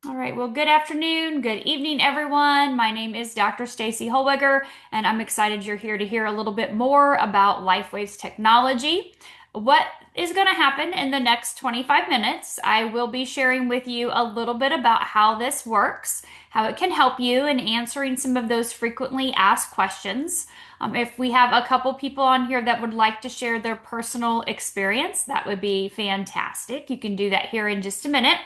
All right, well, good afternoon, good evening, everyone. My name is Dr. Staci Holweger, and I'm excited you're here to hear a little bit more about LifeWave's technology. What is going to happen in the next 25 minutes? I will be sharing with you a little bit about how this works, how it can help you in answering some of those frequently asked questions. If we have a couple people on here that would like to share their personal experience, that would be fantastic. You can do that here in just a minute.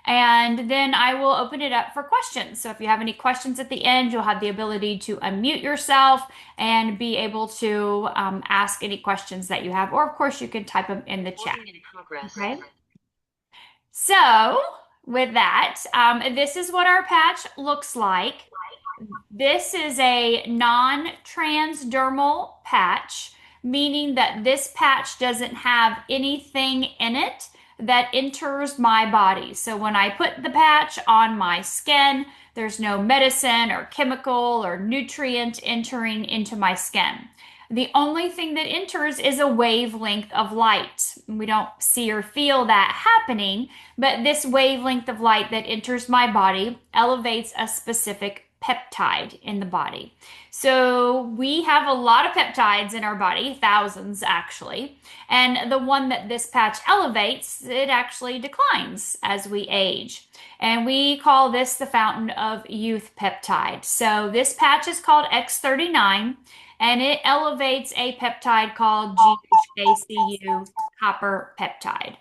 And then I will open it up for questions. So if you have any questions at the end, you'll have the ability to unmute yourself and be able to ask any questions that you have. Or, of course, you can type them in the chat. Recording in progress. Okay. So, with that, this is what our patch looks like. This is a non-transdermal patch, meaning that this patch doesn't have anything in it that enters my body. So when I put the patch on my skin, there's no medicine or chemical or nutrient entering into my skin. The only thing that enters is a wavelength of light. We don't see or feel that happening, but this wavelength of light that enters my body elevates a specific peptide in the body. So we have a lot of peptides in our body, thousands actually. And the one that this patch elevates, it actually declines as we age. And we call this the fountain of youth peptide. So this patch is called X39 and it elevates a peptide called GHKCU copper peptide.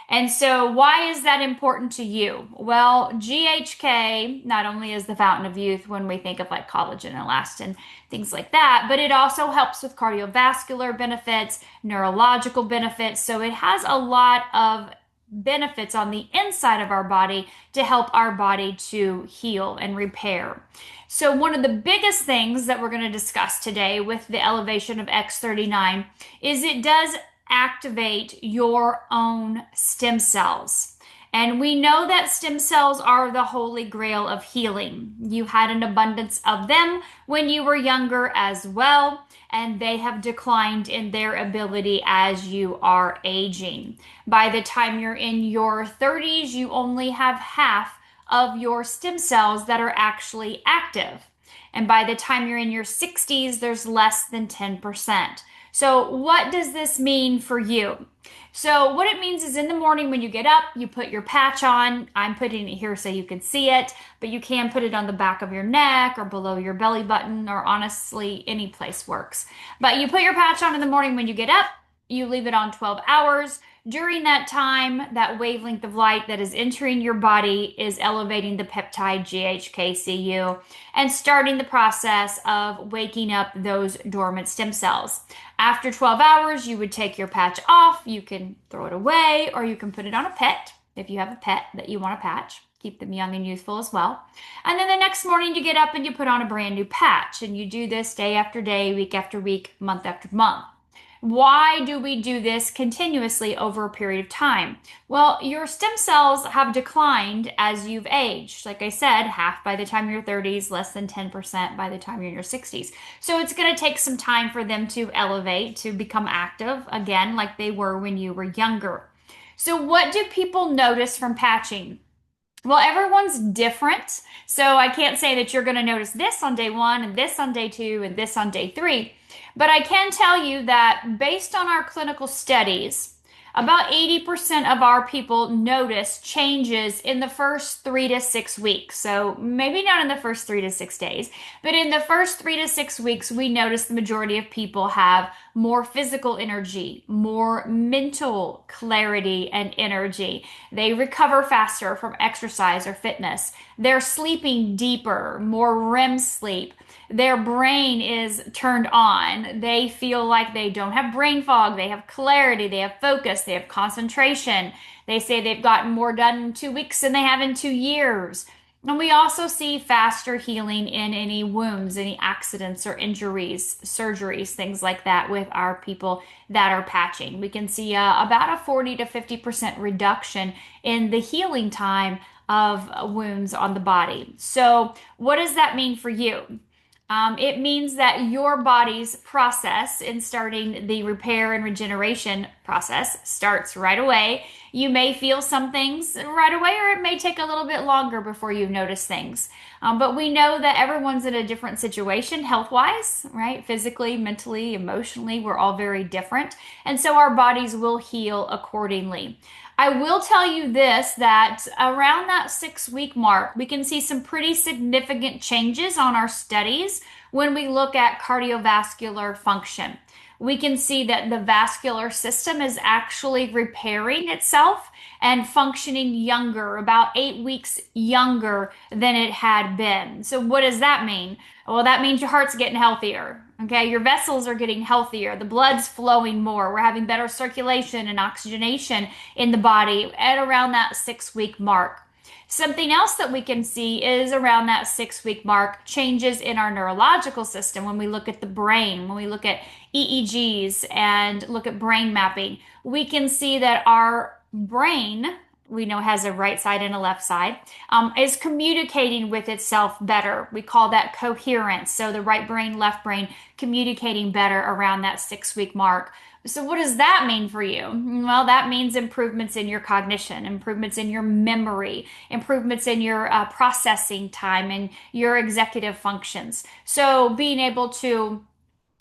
And so, why is that important to you? Well, GHK not only is the fountain of youth when we think of like collagen and elastin, things like that, but it also helps with cardiovascular benefits, neurological benefits. So, it has a lot of benefits on the inside of our body to help our body to heal and repair. So, one of the biggest things that we're going to discuss today with the elevation of X39 is it does activate your own stem cells. And we know that stem cells are the holy grail of healing. You had an abundance of them when you were younger as well, and they have declined in their ability as you are aging. By the time you're in your 30s, you only have half of your stem cells that are actually active. And by the time you're in your 60s, there's less than 10%. So, what does this mean for you? So, what it means is in the morning when you get up, you put your patch on. I'm putting it here so you can see it, but you can put it on the back of your neck or below your belly button, or honestly, any place works. But you put your patch on in the morning when you get up, you leave it on 12 hours. During that time, that wavelength of light that is entering your body is elevating the peptide GHKCU and starting the process of waking up those dormant stem cells. After 12 hours, you would take your patch off. You can throw it away or you can put it on a pet if you have a pet that you want to patch. Keep them young and youthful as well. And then the next morning, you get up and you put on a brand new patch. And you do this day after day, week after week, month after month. Why do we do this continuously over a period of time? Well, your stem cells have declined as you've aged. Like I said, half by the time you're 30s, less than 10% by the time you're in your 60s. So it's going to take some time for them to elevate, to become active again, like they were when you were younger. So, what do people notice from patching? Well, everyone's different. So I can't say that you're going to notice this on day one and this on day two and this on day three. But I can tell you that based on our clinical studies, about 80% of our people notice changes in the first 3 to 6 weeks. So maybe not in the first 3 to 6 days, but in the first 3 to 6 weeks, we notice the majority of people have more physical energy, more mental clarity and energy. They recover faster from exercise or fitness. They're sleeping deeper, more REM sleep. Their brain is turned on. They feel like they don't have brain fog. They have clarity. They have focus. They have concentration. They say they've gotten more done in 2 weeks than they have in 2 years. And we also see faster healing in any wounds, any accidents or injuries, surgeries, things like that with our people that are patching. We can see about a 40 to 50% reduction in the healing time of wounds on the body. So, what does that mean for you? It means that your body's process in starting the repair and regeneration process starts right away. You may feel some things right away, or it may take a little bit longer before you notice things. But we know that everyone's in a different situation health-wise, right? Physically, mentally, emotionally, we're all very different. And so our bodies will heal accordingly. I will tell you this, that around that 6 week mark, we can see some pretty significant changes on our studies when we look at cardiovascular function. We can see that the vascular system is actually repairing itself and functioning younger, about 8 weeks younger than it had been. So, what does that mean? Well, that means your heart's getting healthier. Okay, your vessels are getting healthier. The blood's flowing more. We're having better circulation and oxygenation in the body at around that 6 week mark. Something else that we can see is around that 6 week mark, changes in our neurological system. When we look at the brain, when we look at EEGs and look at brain mapping, we can see that our brain, we know has a right side and a left side, is communicating with itself better. We call that coherence. So the right brain, left brain communicating better around that 6 week mark. So what does that mean for you? Well, that means improvements in your cognition, improvements in your memory, improvements in your processing time and your executive functions. So being able to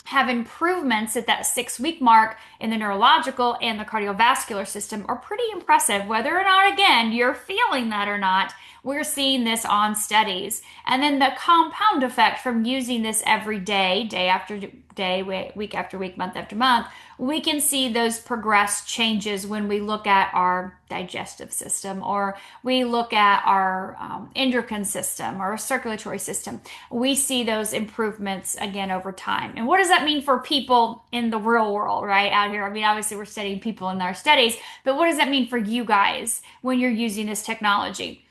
have improvements at that 6 week mark in the neurological and the cardiovascular system are pretty impressive. Whether or not, again, you're feeling that or not, we're seeing this on studies. And then the compound effect from using this every day, day after day, week after week, month after month, we can see those progress changes when we look at our digestive system, or we look at our endocrine system or circulatory system. We see those improvements again over time. And what does that mean for people in the real world, right? Out here. I mean, obviously we're studying people in our studies, but what does that mean for you guys when you're using this technology?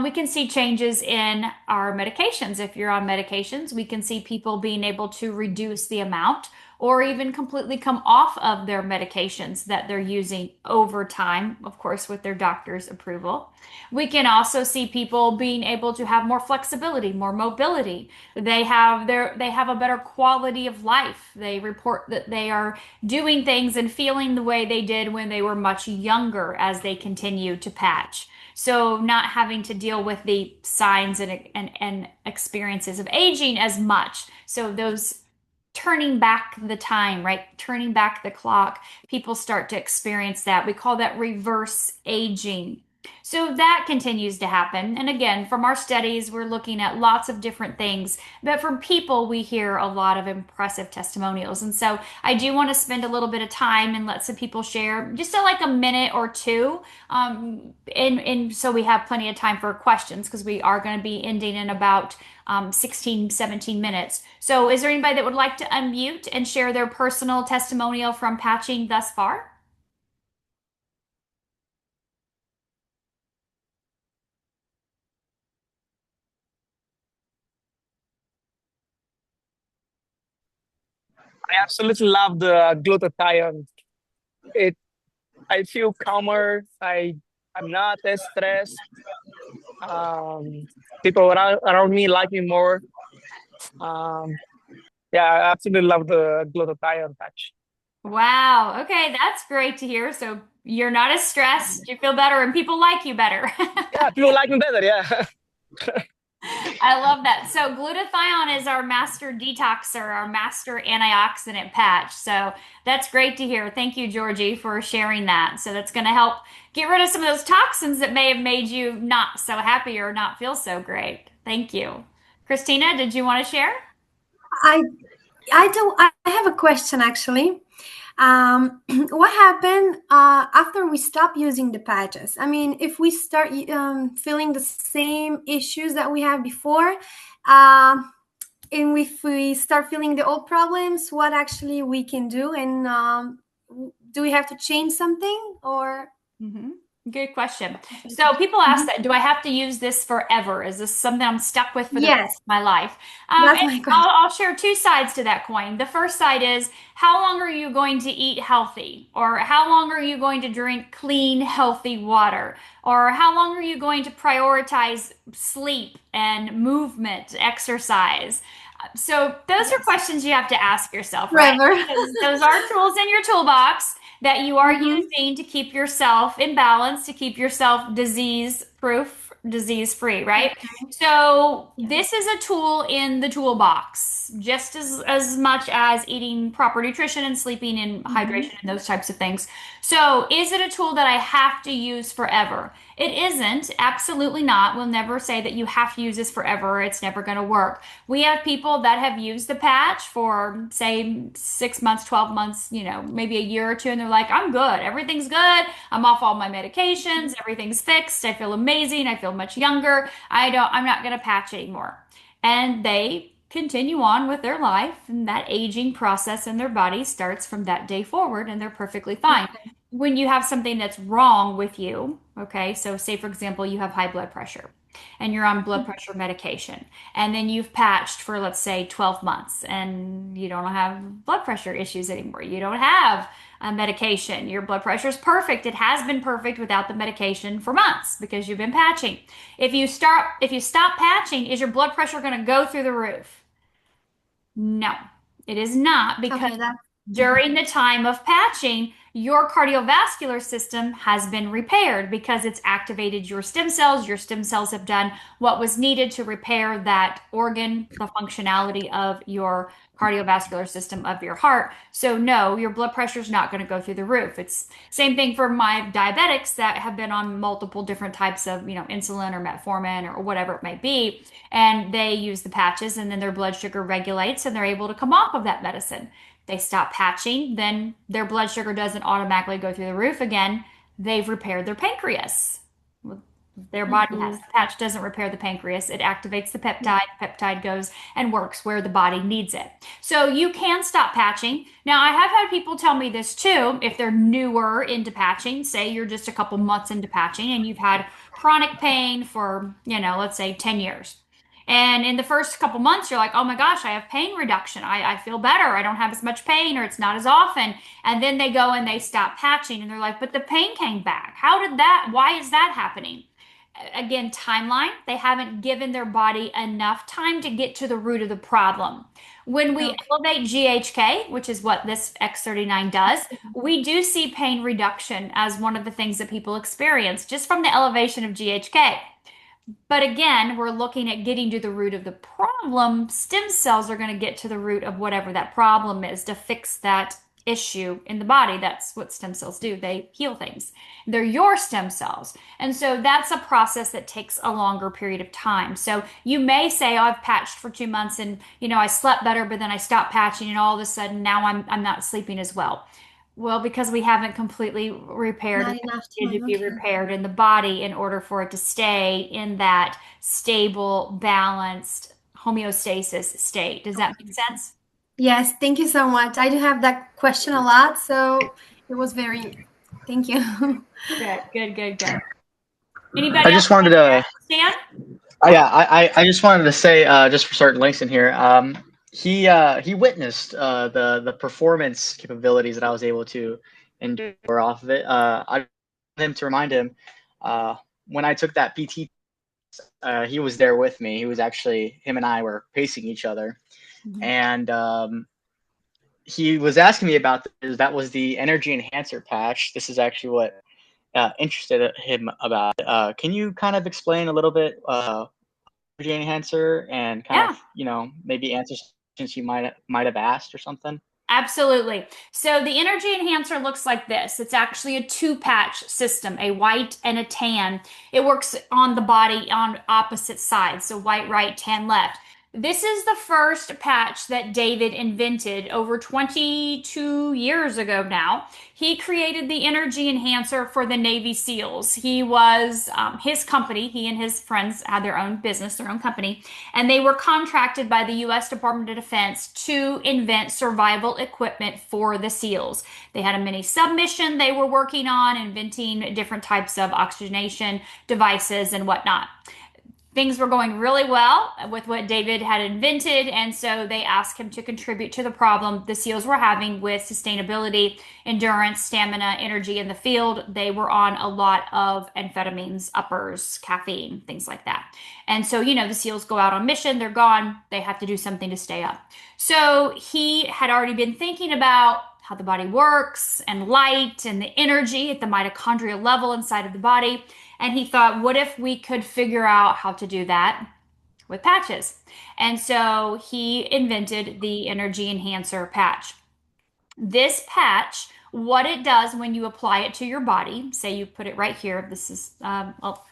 We can see changes in our medications. If you're on medications, we can see people being able to reduce the amount or even completely come off of their medications that they're using over time, of course, with their doctor's approval. We can also see people being able to have more flexibility, more mobility. They have a better quality of life. They report that they are doing things and feeling the way they did when they were much younger as they continue to patch. So not having to deal with the signs and experiences of aging as much. So those turning back the time, right? Turning back the clock, people start to experience that. We call that reverse aging. So that continues to happen. And again, from our studies, we're looking at lots of different things. But from people, we hear a lot of impressive testimonials. And so I do want to spend a little bit of time and let some people share just like a minute or two. And so we have plenty of time for questions because we are going to be ending in about 16, 17 minutes. So is there anybody that would like to unmute and share their personal testimonial from patching thus far? I absolutely love the glutathione. It I feel calmer. I'm not as stressed. Um, People around me like me more. Um, yeah, I absolutely love the glutathione patch. Wow. Okay, that's great to hear. So you're not as stressed, you feel better, and people like you better. Yeah, people like me better. Yeah. I love that. So glutathione is our master detoxer, our master antioxidant patch. So that's great to hear. Thank you, Georgie, for sharing that. So that's going to help get rid of some of those toxins that may have made you not so happy or not feel so great. Thank you. Christina, did you want to share? I I do. I have a question actually. What happened after we stop using the patches? I mean, if we start feeling the same issues that we had before, uh, and if we start feeling the old problems, what actually we can do, and do we have to change something or? Mm-hmm. Good question. So people ask that, do I have to use this forever? Is this something I'm stuck with for the rest Yes, of my life? that's And my question. I'll share two sides to that coin. The first side is, how long are you going to eat healthy? Or how long are you going to drink clean, healthy water? Or how long are you going to prioritize sleep and movement, exercise? So those are questions you have to ask yourself, right? Forever. Because those are tools in your toolbox that you are using to keep yourself in balance, to keep yourself disease-proof, disease-free, right? So this is a tool in the toolbox, just as much as eating proper nutrition and sleeping and hydration and those types of things. So is it a tool that I have to use forever? It isn't, absolutely not. We'll never say that you have to use this forever. It's never going to work. We have people that have used the patch for, say, 6 months, 12 months, maybe a year or two, and they're like, I'm good. Everything's good. I'm off all my medications. Everything's fixed. I feel amazing. I feel much younger. I'm not going to patch anymore. And they continue on with their life, and that aging process in their body starts from that day forward, and they're perfectly fine. When you have something that's wrong with you, okay, so say for example, you have high blood pressure and you're on blood pressure medication, and then you've patched for, let's say, 12 months and you don't have blood pressure issues anymore. You don't have a medication. Your blood pressure is perfect. It has been perfect without the medication for months because you've been patching. If you stop patching, is your blood pressure going to go through the roof? No, it is not, because during the time of patching, your cardiovascular system has been repaired because it's activated your stem cells. Your stem cells have done what was needed to repair that organ, the functionality of your cardiovascular system of your heart. So no, your blood pressure is not going to go through the roof. It's same thing for my diabetics that have been on multiple different types of, insulin or metformin or whatever it may be. And they use the patches, and then their blood sugar regulates and they're able to come off of that medicine. They stop patching, then their blood sugar doesn't automatically go through the roof again. They've repaired their pancreas. Their body has. The patch doesn't repair the pancreas. It activates the peptide. Peptide goes and works where the body needs it. So you can stop patching. Now, I have had people tell me this too, if they're newer into patching, say you're just a couple months into patching and you've had chronic pain for, let's say 10 years. And in the first couple months, you're like, oh my gosh, I have pain reduction. I feel better. I don't have as much pain, or it's not as often. And then they go and they stop patching and they're like, but the pain came back. Why is that happening? Again, timeline. They haven't given their body enough time to get to the root of the problem. When we elevate GHK, which is what this X39 does, we do see pain reduction as one of the things that people experience just from the elevation of GHK. But again, we're looking at getting to the root of the problem. Stem cells are going to get to the root of whatever that problem is to fix that issue in the body. That's what stem cells do. They heal things. They're your stem cells. And so that's a process that takes a longer period of time. So you may say, oh, I've patched for 2 months and, I slept better, but then I stopped patching and all of a sudden now I'm not sleeping as well. Well, because we haven't completely repaired what needed to be repaired in the body in order for it to stay in that stable, balanced homeostasis state. Does that make sense? Yes, thank you so much. I do have that question a lot, so it was thank you. Good. Anybody I just wanted to, Stan? I just wanted to say, just for certain links in here, he witnessed the performance capabilities that I was able to endure off of it. I wanted him to remind him when I took that PT, he was there with me. He was actually, him and I were pacing each other, and he was asking me about this. That was the energy enhancer patch. This is actually what interested him about. Can you kind of explain a little bit energy enhancer and kind of maybe answer questions you might have asked or something? Absolutely. So the energy enhancer looks like this. It's actually a 2-patch system, a white and a tan. It works on the body on opposite sides, so white right, tan left. This is the first patch that David invented over 22 years ago now. He created the energy enhancer for the Navy SEALs. He was, his company, he and his friends had their own business, their own company, and they were contracted by the U.S. Department of Defense to invent survival equipment for the SEALs. They had a mini submission they were working on, inventing different types of oxygenation devices and whatnot. things were going really well with what David had invented, and so they asked him to contribute to the problem the SEALs were having with sustainability, endurance, stamina, energy in the field. They were on a lot of amphetamines, uppers, caffeine, things like that. And so, the SEALs go out on mission, they're gone, they have to do something to stay up. So he had already been thinking about how the body works and light and the energy at the mitochondrial level inside of the body. And he thought, what if we could figure out how to do that with patches? And so he invented the energy enhancer patch. This patch, what it does when you apply it to your body, say you put it right here, this is,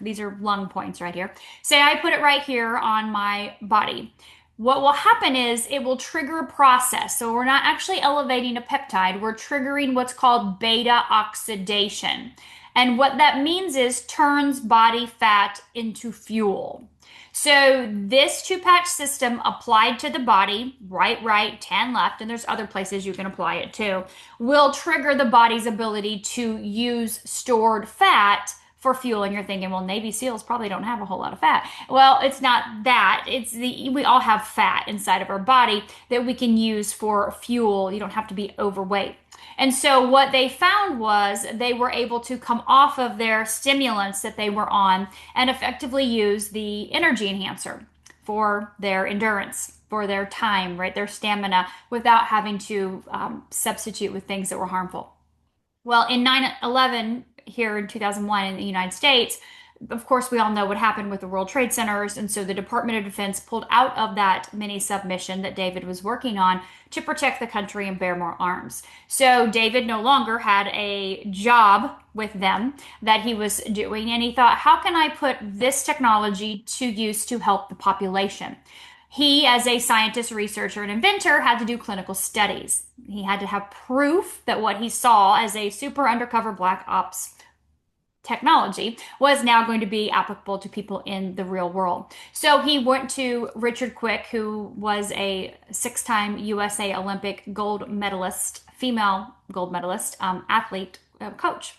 these are lung points right here. Say I put it right here on my body. What will happen is it will trigger a process. So we're not actually elevating a peptide, we're triggering what's called beta oxidation. And what that means is turns body fat into fuel. So this 2-patch system applied to the body, right, tan, left, and there's other places you can apply it too, will trigger the body's ability to use stored fat for fuel. And you're thinking, well, Navy SEALs probably don't have a whole lot of fat. Well, it's not that. We all have fat inside of our body that we can use for fuel. You don't have to be overweight. And so what they found was they were able to come off of their stimulants that they were on and effectively use the energy enhancer for their endurance, for their time, right, their stamina, without having to substitute with things that were harmful. Well, in 9/11 here in 2001 in the United States, of course, we all know what happened with the World Trade Centers, and so the Department of Defense pulled out of that mini submission that David was working on to protect the country and bear more arms. So David no longer had a job with them that he was doing, and he thought, how can I put this technology to use to help the population? He, as a scientist, researcher, and inventor, had to do clinical studies. He had to have proof that what he saw as a super undercover black ops technology was now going to be applicable to people in the real world. So he went to Richard Quick, who was a 6-time USA Olympic gold medalist, female gold medalist, athlete coach.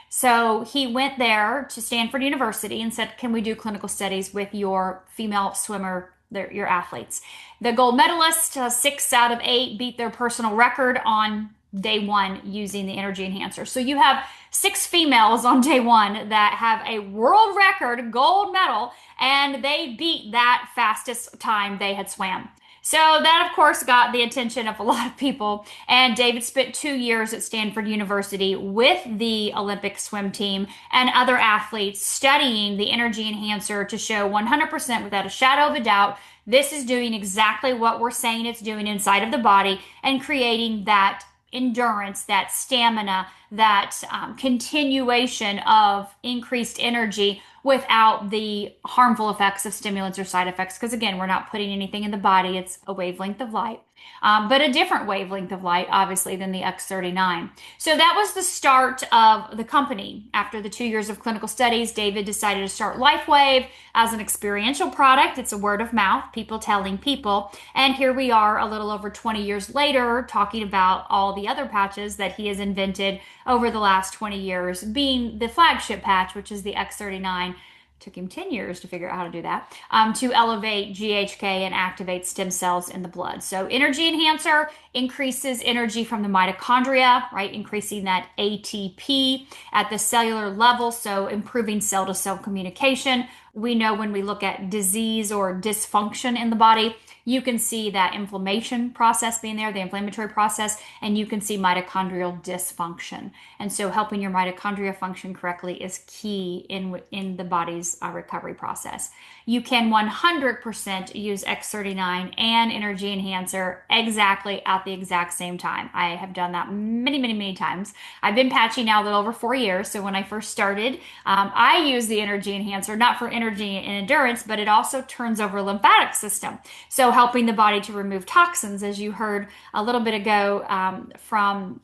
So he went there to Stanford University and said, can we do clinical studies with your female swimmer, your athletes? The gold medalist, 6 out of 8, beat their personal record on day 1 using the energy enhancer. So you have 6 females on day 1 that have a world record gold medal, and they beat that fastest time they had swam. So that, of course, got the attention of a lot of people. And David spent 2 years at Stanford University with the Olympic swim team and other athletes studying the energy enhancer to show 100% without a shadow of a doubt this is doing exactly what we're saying it's doing inside of the body and creating that endurance, that stamina, that continuation of increased energy without the harmful effects of stimulants or side effects. Because again, we're not putting anything in the body. It's a wavelength of light, but a different wavelength of light, obviously, than the X39. So that was the start of the company. After the 2 years of clinical studies, David decided to start LifeWave as an experiential product. It's a word of mouth, people telling people. And here we are a little over 20 years later talking about all the other patches that he has invented over the last 20 years, being the flagship patch, which is the X39. Took him 10 years to figure out how to do that, to elevate GHK and activate stem cells in the blood. So energy enhancer increases energy from the mitochondria, right? Increasing that ATP at the cellular level, so improving cell-to-cell communication. We know when we look at disease or dysfunction in the body, you can see that inflammation process being there, the inflammatory process, and you can see mitochondrial dysfunction. And so helping your mitochondria function correctly is key in the body's recovery process. You can 100% use X39 and energy enhancer exactly at the exact same time. I have done that many times. I've been patching now a little over 4 years. So when I first started, I used the energy enhancer, not for energy and endurance, but it also turns over lymphatic system. So helping the body to remove toxins, as you heard a little bit ago from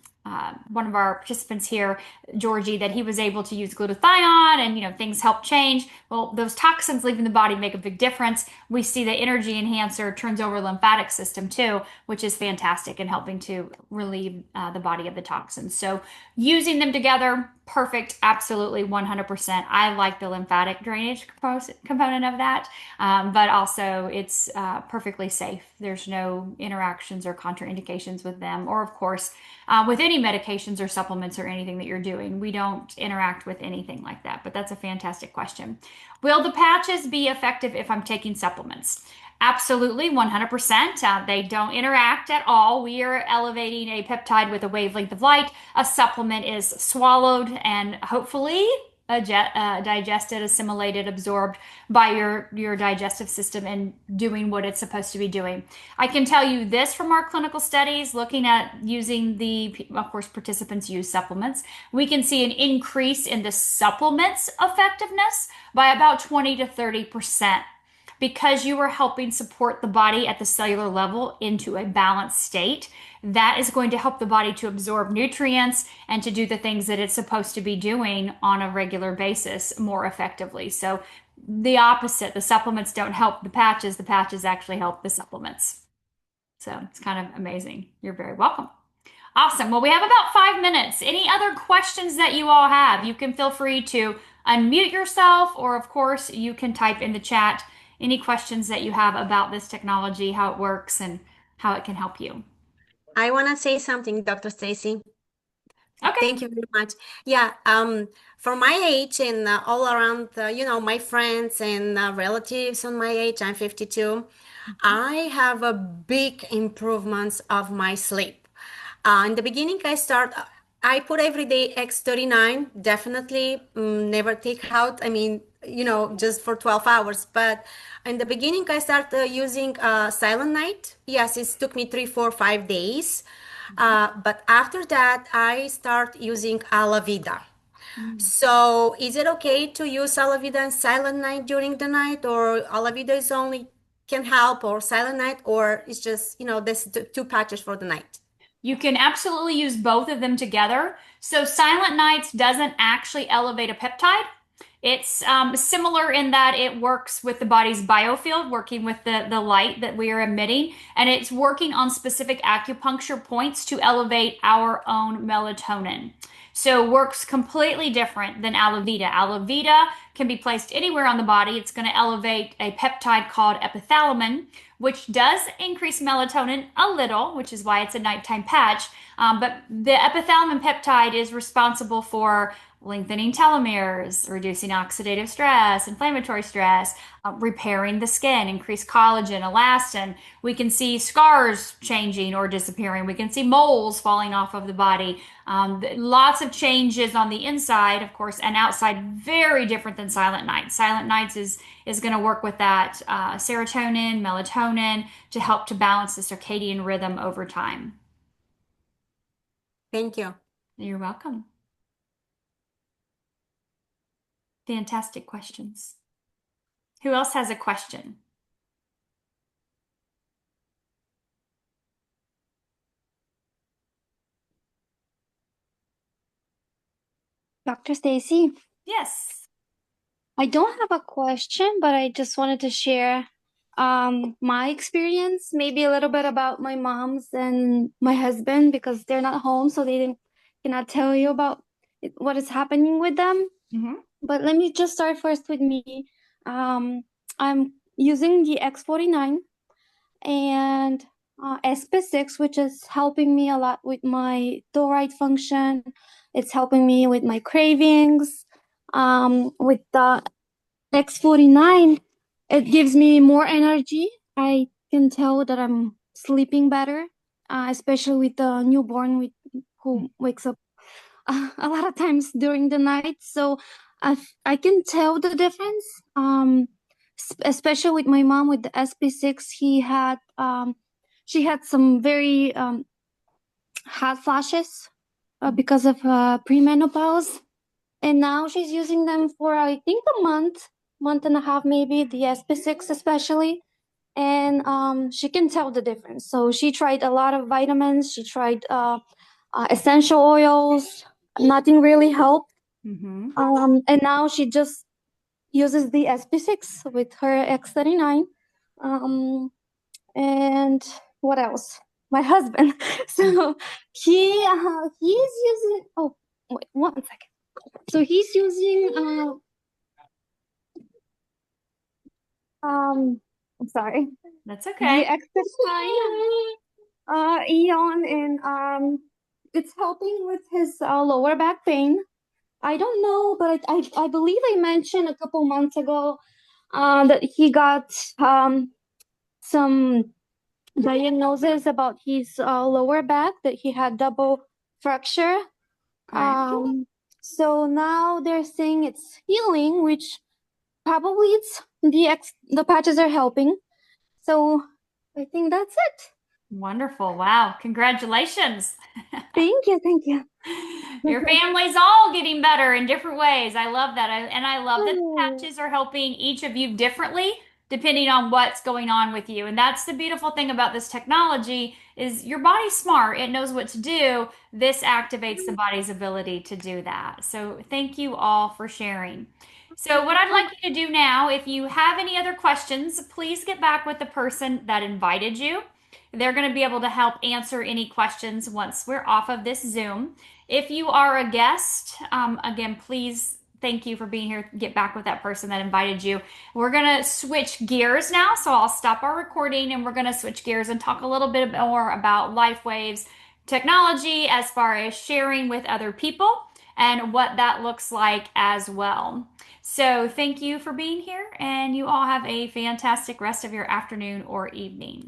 one of our participants here, Georgie, that he was able to use glutathione and, things help change. Well, those toxins leaving the body make a big difference. We see the energy enhancer turns over lymphatic system too, which is fantastic in helping to relieve the body of the toxins. So using them together, perfect. Absolutely, 100%. I like the lymphatic drainage component of that, but also it's perfectly safe. There's no interactions or contraindications with them, or of course, with any medications or supplements or anything that you're doing. We don't interact with anything like that, but that's a fantastic question. Will the patches be effective if I'm taking supplements? Absolutely, 100%. They don't interact at all. We are elevating a peptide with a wavelength of light. A supplement is swallowed and hopefully digested, assimilated, absorbed by your digestive system and doing what it's supposed to be doing. I can tell you this from our clinical studies, looking at using of course, participants use supplements. We can see an increase in the supplement's effectiveness by about 20 to 30%. Because you are helping support the body at the cellular level into a balanced state, that is going to help the body to absorb nutrients and to do the things that it's supposed to be doing on a regular basis more effectively. So the opposite, the supplements don't help the patches actually help the supplements. So it's kind of amazing. You're very welcome. Awesome. Well, we have about 5 minutes. Any other questions that you all have? You can feel free to unmute yourself, or of course, you can type in the chat any questions that you have about this technology, how it works, and how it can help you. I want to say something, Dr. Staci. Okay. Thank you very much. Yeah, for my age and all around, my friends and relatives on my age, I'm 52, I have a big improvements of my sleep. In the beginning, I put every day X39, definitely never take out, just for 12 hours. But in the beginning, I started using Silent Night. Yes, it took me 3, 4, 5 days. But after that, I start using Alavida. So is it okay to use Alavida and Silent Night during the night, or Alavida is only can help, or Silent Night, or it's just, this 2 patches for the night? You can absolutely use both of them together. So Silent Nights doesn't actually elevate a peptide. It's similar in that it works with the body's biofield, working with the light that we are emitting, and it's working on specific acupuncture points to elevate our own melatonin. So works completely different than Alavida. Alavida can be placed anywhere on the body. It's going to elevate a peptide called epithalamin, which does increase melatonin a little, which is why it's a nighttime patch. But the epithalamin peptide is responsible for lengthening telomeres, reducing oxidative stress, inflammatory stress, repairing the skin, increase collagen, elastin. We can see scars changing or disappearing. We can see moles falling off of the body. Lots of changes on the inside, of course, and outside, very different than Silent Nights. Silent Nights is going to work with that serotonin, melatonin to help to balance the circadian rhythm over time. Thank you. You're welcome. Fantastic questions. Who else has a question? Dr. Staci, Yes. I don't have a question, but I just wanted to share my experience, maybe a little bit about my mom's and my husband, because they're not home, so they cannot tell you about what is happening with them. Mm-hmm. But let me just start first with me. I'm using the X49 and SP6, which is helping me a lot with my thyroid function. It's helping me with my cravings. With the X49, it gives me more energy. I can tell that I'm sleeping better, especially with the newborn who wakes up a lot of times during the night. So I can tell the difference. Especially with my mom with the SP6, she had some very hot flashes because of premenopause, and now she's using them for I think a month and a half, maybe, the SP6 especially, and she can tell the difference. So she tried a lot of vitamins. She tried essential oils. Nothing really helped. Mm-hmm. And now she just uses the SP6 with her X39. And what else? My husband. So he's using. Oh, wait 1 second. So he's using I'm sorry. That's okay. The exercise Eon, and it's helping with his lower back pain. I don't know, but I believe I mentioned a couple months ago that he got some diagnosis about his lower back, that he had double fracture. Okay. So now they're saying it's healing, which probably it's the patches are helping. So I think that's it. Wonderful. Wow. Congratulations. Thank you. Thank you. Your family's all getting better in different ways. I love that. I love that the patches are helping each of you differently depending on what's going on with you. And that's the beautiful thing about this technology is your body's smart. It knows what to do. This activates the body's ability to do that. So thank you all for sharing. So what I'd like you to do now, if you have any other questions, please get back with the person that invited you. They're going to be able to help answer any questions once we're off of this Zoom. If you are a guest, again, please, thank you for being here. Get back with that person that invited you. We're going to switch gears now. So I'll stop our recording and we're going to switch gears and talk a little bit more about LifeWave's technology as far as sharing with other people and what that looks like as well. So thank you for being here, and you all have a fantastic rest of your afternoon or evening.